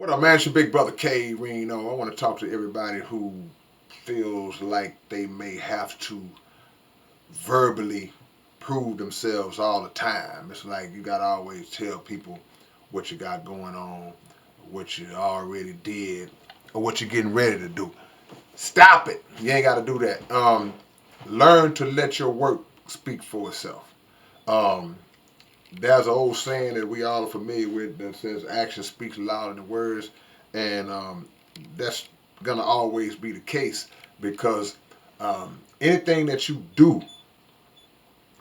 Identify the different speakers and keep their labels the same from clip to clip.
Speaker 1: What up, man? It's your big brother K-Rino. I want to talk to everybody who feels like they may have to verbally prove themselves all the time. It's like you got to always tell people what you got going on, what you already did, or what you're getting ready to do. Stop it. You ain't got to do that. Learn to let your work speak for itself. Um, there's an old saying that we all are familiar with that says action speaks louder than words, and that's gonna always be the case because anything that you do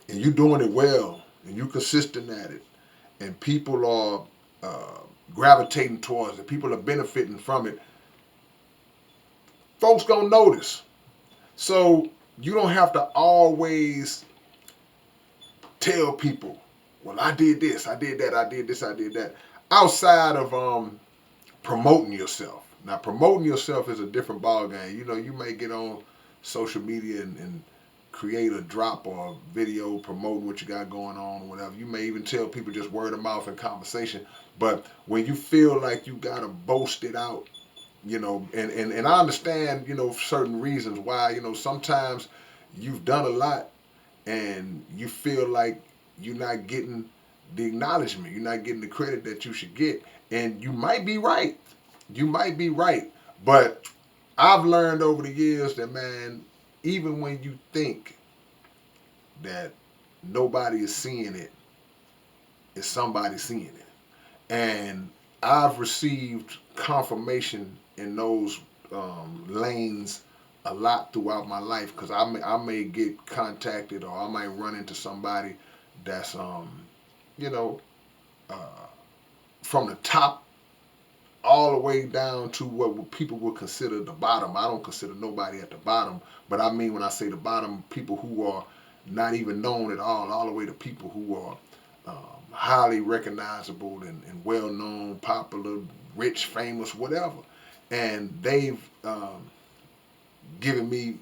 Speaker 1: and you doing it well and you consistent at it and people are gravitating towards it, people are benefiting from it, folks gonna notice. So you don't have to always tell people, well, I did this, I did that, I did this, I did that. Outside of promoting yourself. Now, promoting yourself is a different ball game. You know, you may get on social media and create a drop or a video promoting what you got going on or whatever. You may even tell people just word of mouth and conversation. But when you feel like you got to boast it out, you know, and I understand, you know, certain reasons why, you know, sometimes you've done a lot and you feel like you're not getting the acknowledgement, you're not getting the credit that you should get, and you might be right. You might be right, but I've learned over the years that, man, even when you think that nobody is seeing it, it's somebody seeing it, and I've received confirmation in those lanes a lot throughout my life because I may get contacted or I might run into somebody that's you know uh, from the top all the way down to what people would consider the bottom. I don't consider nobody at the bottom, but I mean when I say the bottom, people who are not even known at all the way to people who are highly recognizable and well known, popular, rich, famous, whatever. And they've given me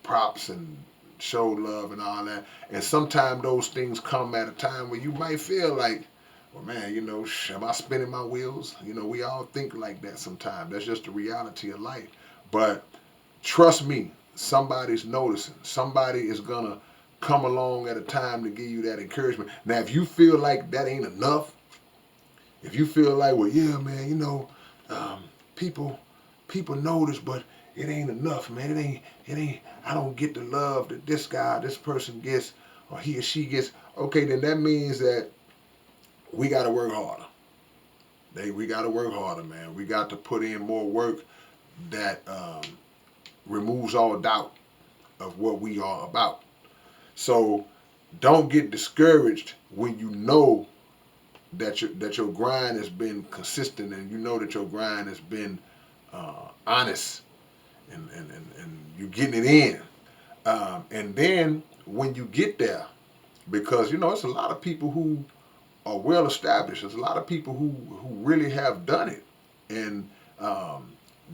Speaker 1: props and show love and all that. And sometimes those things come at a time where you might feel like, well, man, you know, am I spinning my wheels? You know, we all think like that sometimes. That's just the reality of life. But trust me, somebody's noticing. Somebody is going to come along at a time to give you that encouragement. Now, if you feel like that ain't enough, if you feel like, well, yeah, man, you know, um, people people notice, but it ain't enough, man. It ain't. I don't get the love that this guy, this person gets, or he or she gets. Okay, then that means that we got to work harder. We got to work harder, man. We got to put in more work that removes all doubt of what we are about. So don't get discouraged when you know that your grind has been consistent and you know that your grind has been honest and you're getting it in. And then when you get there, because you know it's a lot of people who are well established. There's a lot of people who really have done it, and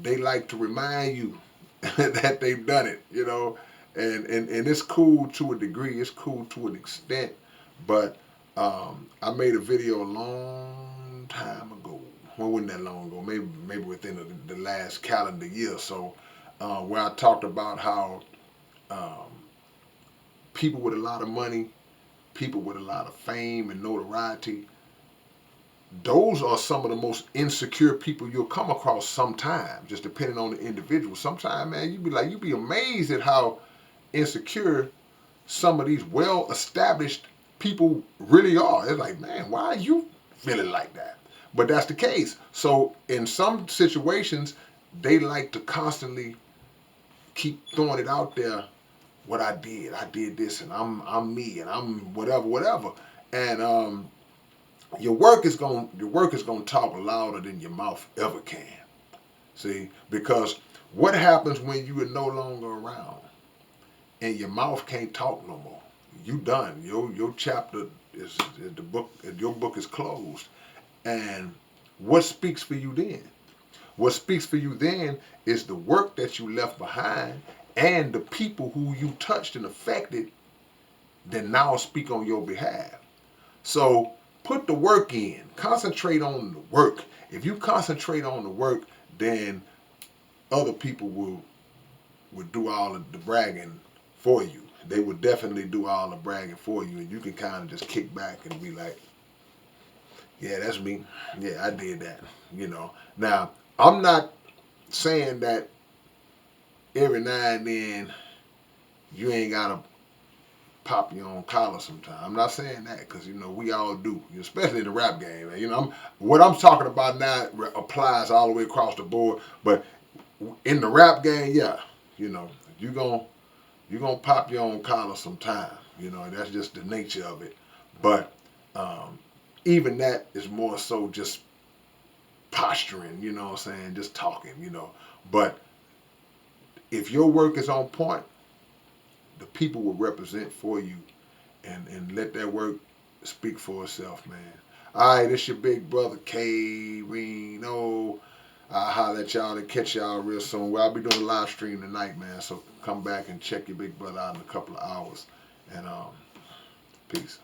Speaker 1: they like to remind you that they've done it. You know, and it's cool to a degree. It's cool to an extent, but I made a video a long time ago. Well, wasn't that long ago? Maybe within the last calendar year or so, where I talked about how um, people with a lot of money, people with a lot of fame and notoriety, those are some of the most insecure people you'll come across sometimes, just depending on the individual. Sometimes, man, you'd be amazed at how insecure some of these well established people really are. It's like, man, why are you feeling like that? But that's the case. So in some situations, they like to constantly keep throwing it out there. What I did this, and I'm me, and I'm whatever. And your work is gonna talk louder than your mouth ever can. See, because what happens when you are no longer around and your mouth can't talk no more? You done. Your chapter is the book. Your book is closed. And what speaks for you then? What speaks for you then is the work that you left behind and the people who you touched and affected that now speak on your behalf. So put the work in. Concentrate on the work. If you concentrate on the work, then other people will do all of the bragging for you. They will definitely do all the bragging for you, and you can kind of just kick back and be like, yeah, that's me. Yeah, I did that. You know. Now, I'm not saying that every now and then you ain't gotta pop your own collar sometime. I'm not saying that because we all do, especially in the rap game. Man. What I'm talking about now applies all the way across the board. But in the rap game, yeah, you know, you gon' you gonna pop your own collar sometime. That's just the nature of it. But um, even that is more so just posturing. You know what I'm saying? Just talking. But if your work is on point, the people will represent for you and let that work speak for itself, man. All right, it's your big brother K-Rino. I'll holler at y'all and catch y'all real soon. Well, I'll be doing a live stream tonight, man. So come back and check your big brother out in a couple of hours. And peace.